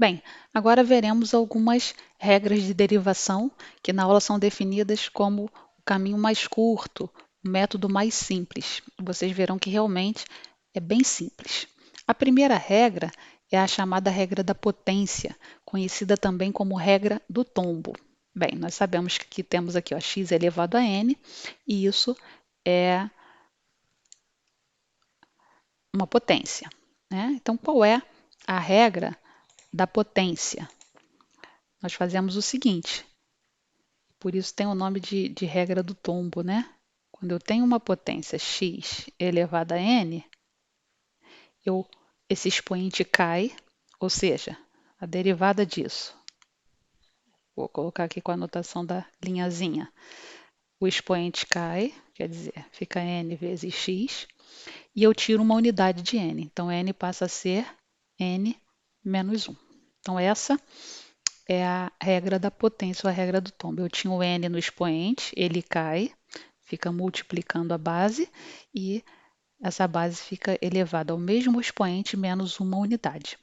Bem, agora veremos algumas regras de derivação que na aula são definidas como o caminho mais curto, o método mais simples. Vocês verão que realmente é bem simples. A primeira regra é a chamada regra da potência, conhecida também como regra do tombo. Bem, nós sabemos que aqui temos aqui ó, x elevado a n, e isso é uma potência, né? Então, qual é a regra da potência? Nós fazemos o seguinte, por isso tem o nome de regra do tombo, né? Quando eu tenho uma potência x elevado a n, esse expoente cai, ou seja, a derivada disso. Vou colocar aqui com a anotação da linhazinha. O expoente cai, quer dizer, fica n vezes x, e eu tiro uma unidade de n. Então, n passa a ser n menos 1. Então, essa é a regra da potência, ou a regra do tombo. Eu tinha o n no expoente, ele cai, fica multiplicando a base, e essa base fica elevada ao mesmo expoente menos uma unidade.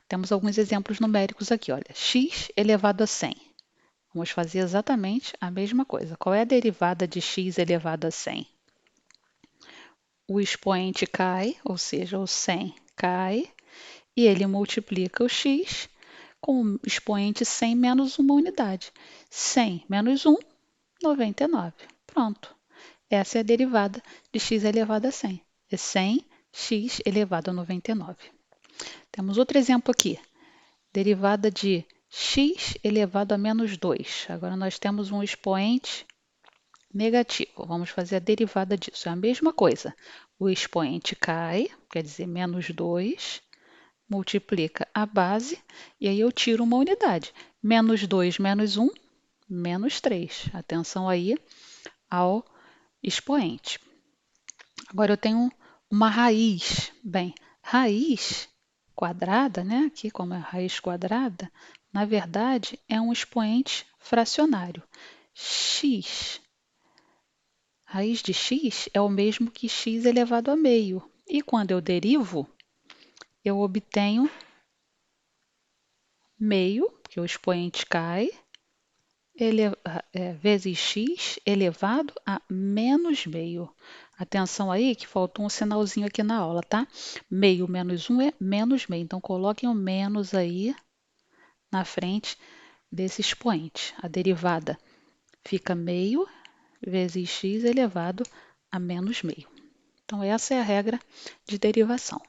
Temos alguns exemplos numéricos aqui, olha, x elevado a 100. Vamos fazer exatamente a mesma coisa. Qual é a derivada de x elevado a 100? O expoente cai, ou seja, o 100 cai, e ele multiplica o x com o expoente 100 menos uma unidade. 100 menos 1, 99. Pronto. Essa é a derivada de x elevado a 100. É 100x elevado a 99. Temos outro exemplo aqui. Derivada de x elevado a menos 2. Agora nós temos um expoente negativo. Vamos fazer a derivada disso. É a mesma coisa. O expoente cai, quer dizer, menos 2, multiplica a base, e aí eu tiro uma unidade. Menos 2 menos 1, menos 3. Atenção aí ao expoente. Agora eu tenho uma raiz. Bem, raiz quadrada, né? Aqui como é raiz quadrada, na verdade é um expoente fracionário. X. Raiz de x é o mesmo que x elevado a meio. E quando eu derivo, eu obtenho meio, porque o expoente cai, vezes x elevado a menos meio. Atenção aí que faltou um sinalzinho aqui na aula, tá? Meio menos 1 é menos meio. Então, coloquem o menos aí na frente desse expoente. A derivada fica meio vezes x elevado a menos meio. Então, essa é a regra de derivação.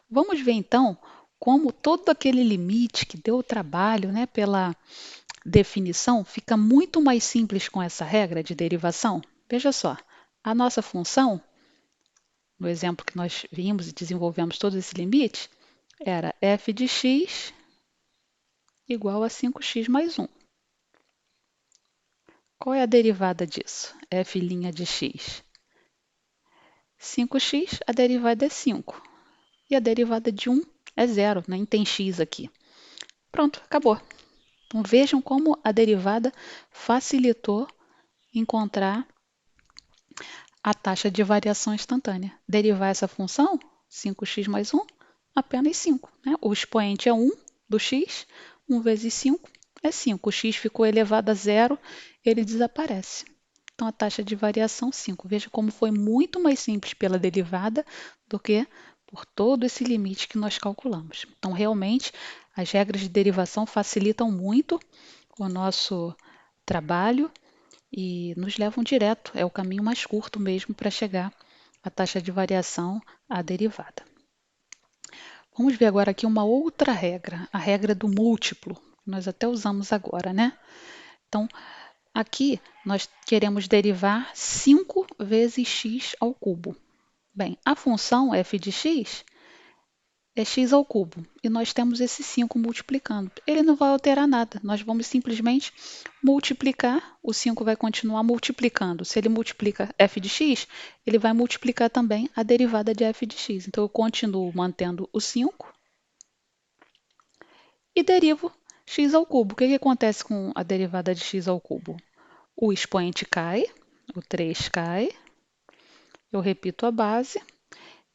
Vamos ver, então, como todo aquele limite que deu trabalho, né, pela definição, fica muito mais simples com essa regra de derivação. Veja só, a nossa função, no exemplo que nós vimos e desenvolvemos todo esse limite, era f de x igual a 5x mais 1. Qual é a derivada disso? F' de x. 5x, a derivada é 5. E a derivada de 1 é 0, nem tem x aqui. Pronto, acabou. Então vejam como a derivada facilitou encontrar a taxa de variação instantânea. Derivar essa função, 5x mais 1, apenas 5. Né? O expoente é 1 do x, 1 vezes 5 é 5. O x ficou elevado a zero, ele desaparece. Então, a taxa de variação, 5. Veja como foi muito mais simples pela derivada do que por todo esse limite que nós calculamos. Então, realmente, as regras de derivação facilitam muito o nosso trabalho e nos levam direto, é o caminho mais curto mesmo para chegar à taxa de variação, à derivada. Vamos ver agora aqui uma outra regra, a regra do múltiplo, que nós até usamos agora, né? Então, aqui nós queremos derivar 5 vezes x ao cubo. Bem, a função f de x é x ao cubo, e nós temos esse 5 multiplicando. Ele não vai alterar nada, nós vamos simplesmente multiplicar, o 5 vai continuar multiplicando. Se ele multiplica f de x, ele vai multiplicar também a derivada de f de x. Então, eu continuo mantendo o 5 e derivo x ao cubo. O que acontece com a derivada de x ao cubo? O expoente cai, o 3 cai, eu repito a base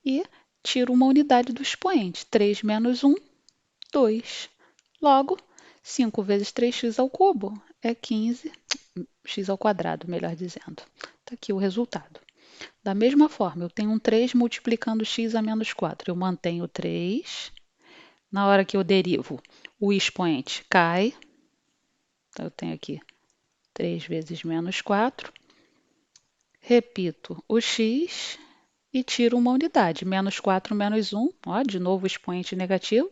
e tiro uma unidade do expoente. 3 menos 1, 2. Logo, 5 vezes 3x ao cubo é 15, x ao quadrado, melhor dizendo. Está aqui o resultado. Da mesma forma, eu tenho um 3 multiplicando x a menos 4. Eu mantenho 3. Na hora que eu derivo, o expoente cai. Então, eu tenho aqui 3 vezes menos 4. Repito o x e tiro uma unidade. Menos 4 menos 1, ó, de novo o expoente negativo,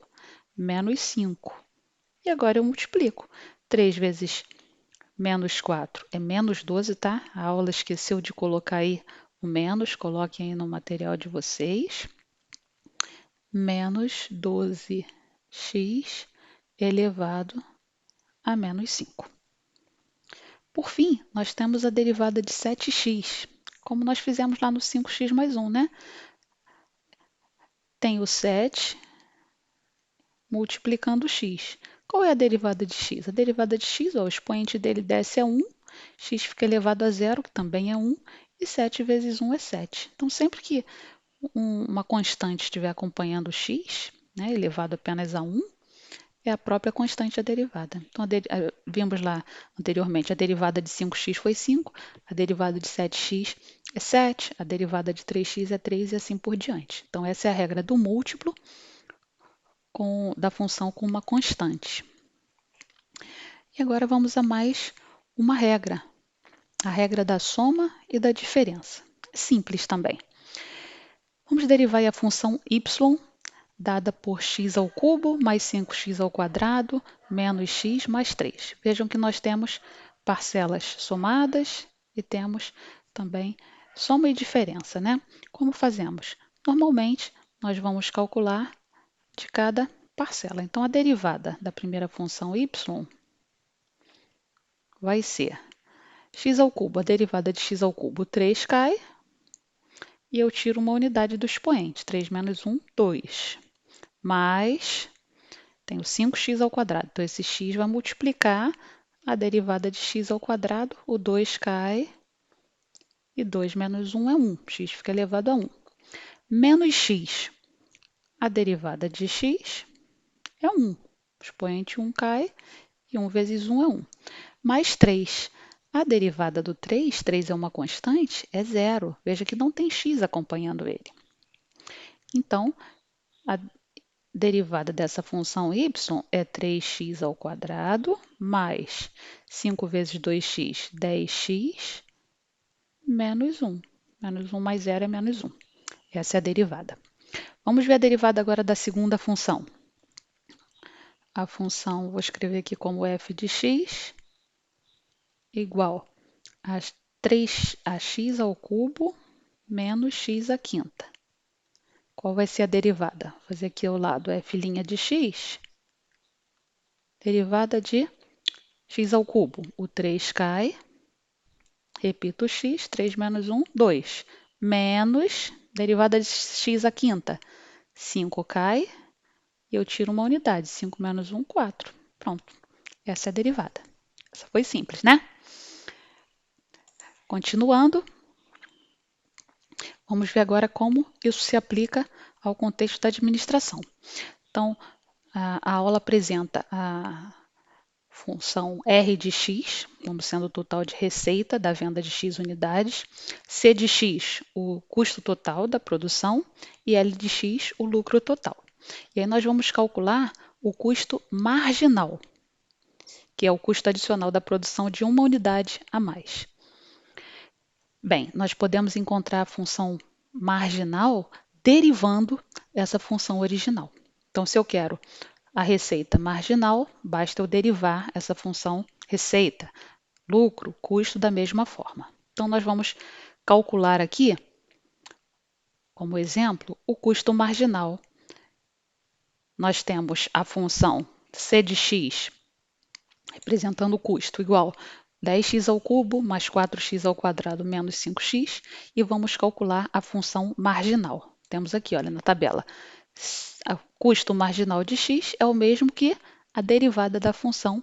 menos 5. E agora eu multiplico. 3 vezes menos 4 é menos 12, tá? A aula esqueceu de colocar aí o menos, coloquem aí no material de vocês. Menos 12x elevado a menos 5. Por fim, nós temos a derivada de 7x, como nós fizemos lá no 5x mais 1, né? Tem o 7 multiplicando x. Qual é a derivada de x? A derivada de x, ó, o expoente dele desce a 1, x fica elevado a zero, que também é 1, e 7 vezes 1 é 7. Então, sempre que uma constante estiver acompanhando x, né, elevado apenas a 1, é a própria constante a derivada. Então, vimos lá anteriormente, a derivada de 5x foi 5, a derivada de 7x é 7, a derivada de 3x é 3 e assim por diante. Então, essa é a regra do múltiplo da função com uma constante. E agora vamos a mais uma regra, a regra da soma e da diferença. É simples também. Vamos derivar a função y dada por x ao cubo mais 5x ao quadrado menos x mais 3. Vejam que nós temos parcelas somadas e temos também soma e diferença, né? Como fazemos? Normalmente, nós vamos calcular de cada parcela. Então, a derivada da primeira função y vai ser x ao cubo, a derivada de x ao cubo, 3 cai, e eu tiro uma unidade do expoente, 3 menos 1, 2, mais, tenho 5x ao quadrado, então esse x vai multiplicar a derivada de x ao quadrado, o 2 cai, e 2 menos 1 é 1, x fica elevado a 1. Menos x, a derivada de x é 1, o expoente 1 cai, e 1 vezes 1 é 1. Mais 3, a derivada do 3, 3 é uma constante, é zero. Veja que não tem x acompanhando ele. Então, a derivada dessa função y é 3x ao quadrado mais 5 vezes 2x, 10x, menos 1. Menos 1 mais 0 é menos 1. Essa é a derivada. Vamos ver a derivada agora da segunda função. A função, vou escrever aqui como f de x igual a 3x ao cubo menos x à quinta. Qual vai ser a derivada? Vou fazer aqui ao lado f' de x, derivada de x ao cubo. O 3 cai, repito o x, 3 menos 1, 2. Menos, derivada de x à quinta, 5 cai, e eu tiro uma unidade, 5 menos 1, 4. Pronto, essa é a derivada. Essa foi simples, né? Continuando, vamos ver agora como isso se aplica ao contexto da administração. Então, a aula apresenta a função R de x, como sendo o total de receita da venda de x unidades, C de x, o custo total da produção, e L de x, o lucro total. E aí nós vamos calcular o custo marginal, que é o custo adicional da produção de uma unidade a mais. Bem, nós podemos encontrar a função marginal derivando essa função original. Então, se eu quero a receita marginal, basta eu derivar essa função receita, lucro, custo da mesma forma. Então, nós vamos calcular aqui, como exemplo, o custo marginal. Nós temos a função c de x, representando o custo, igual 10x ao cubo mais 4x ao quadrado menos 5x, e vamos calcular a função marginal. Temos aqui, olha, na tabela. O custo marginal de x é o mesmo que a derivada da função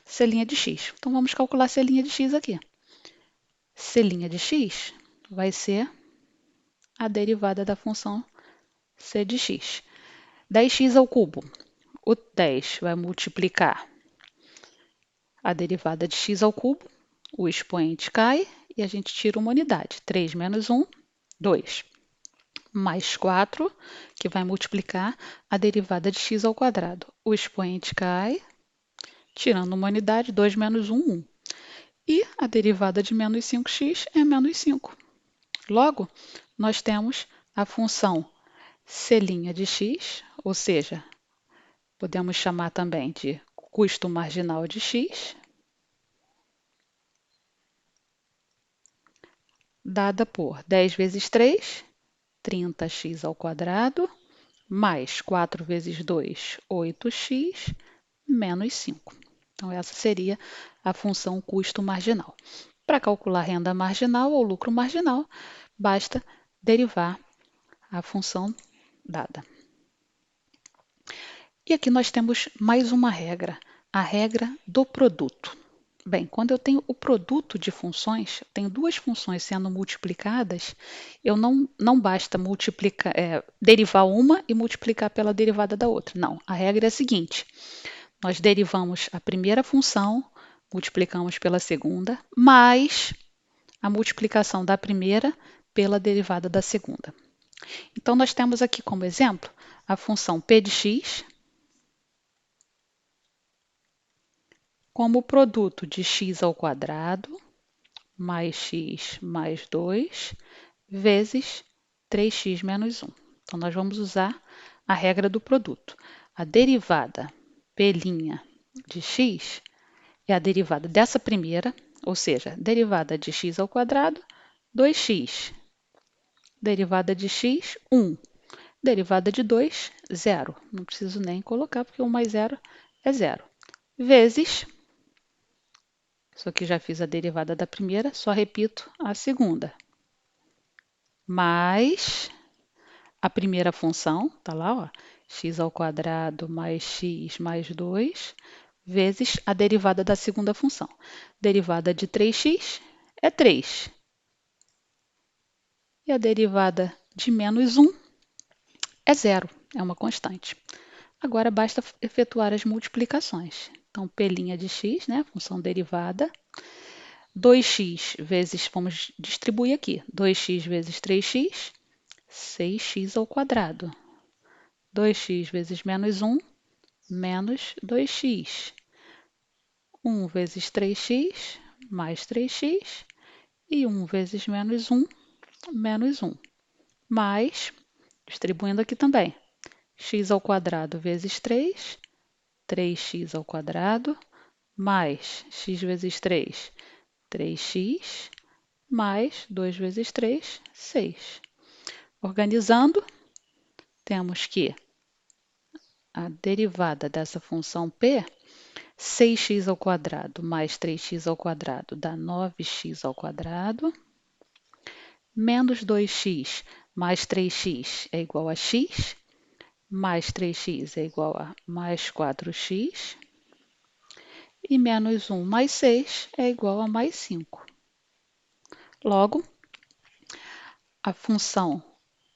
c' de x. Então, vamos calcular c' de x aqui. C' de x vai ser a derivada da função c de x. 10x ao cubo. o 10 vai multiplicar a derivada de x ao cubo, o expoente cai e a gente tira uma unidade. 3 menos 1, 2. Mais 4, que vai multiplicar a derivada de x ao quadrado. O expoente cai, tirando uma unidade, 2 menos 1, 1. E a derivada de menos 5x é menos 5. Logo, nós temos a função c' de x, ou seja, podemos chamar também de custo marginal de x, dada por 10 vezes 3, 30x ao quadrado, mais 4 vezes 2, 8x, menos 5. Então, essa seria a função custo marginal. Para calcular renda marginal ou lucro marginal, basta derivar a função dada. E aqui nós temos mais uma regra, a regra do produto. Bem, quando eu tenho o produto de funções, tenho duas funções sendo multiplicadas, eu não basta derivar uma e multiplicar pela derivada da outra. Não, a regra é a seguinte, nós derivamos a primeira função, multiplicamos pela segunda, mais a multiplicação da primeira pela derivada da segunda. Então, nós temos aqui como exemplo a função p de x como produto de x ao quadrado mais x mais 2 vezes 3x menos 1. Então, nós vamos usar a regra do produto. A derivada p' de x é a derivada dessa primeira, ou seja, derivada de x ao quadrado, 2x. Derivada de x, 1. Derivada de 2, 0. Não preciso nem colocar, porque 1 mais 0 é 0. Vezes, isso aqui já fiz a derivada da primeira, só repito a segunda. Mais a primeira função, está lá, ó, x ao quadrado mais x mais 2, vezes a derivada da segunda função. Derivada de 3x é 3. E a derivada de menos 1 é 0, é uma constante. Agora basta efetuar as multiplicações. Então, p' de x, né, função derivada, 2x vezes, vamos distribuir aqui, 2x vezes 3x, 6x ao quadrado. 2x vezes menos 1, menos 2x. 1 vezes 3x, mais 3x. E 1 vezes menos 1, menos 1. Mais, distribuindo aqui também, x ao quadrado vezes 3, 3x ao quadrado, mais x vezes 3, 3x, mais 2 vezes 3, 6. Organizando, temos que a derivada dessa função p, 6x ao quadrado mais 3x ao quadrado dá 9x ao quadrado, menos 2x mais 3x é igual a x, mais 3x é igual a mais 4x, e menos 1 mais 6 é igual a mais 5. Logo, a função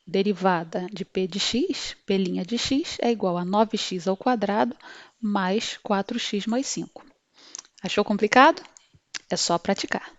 derivada de p de x, p' de x, é igual a 9x ao quadrado mais 4x mais 5. Achou complicado? É só praticar.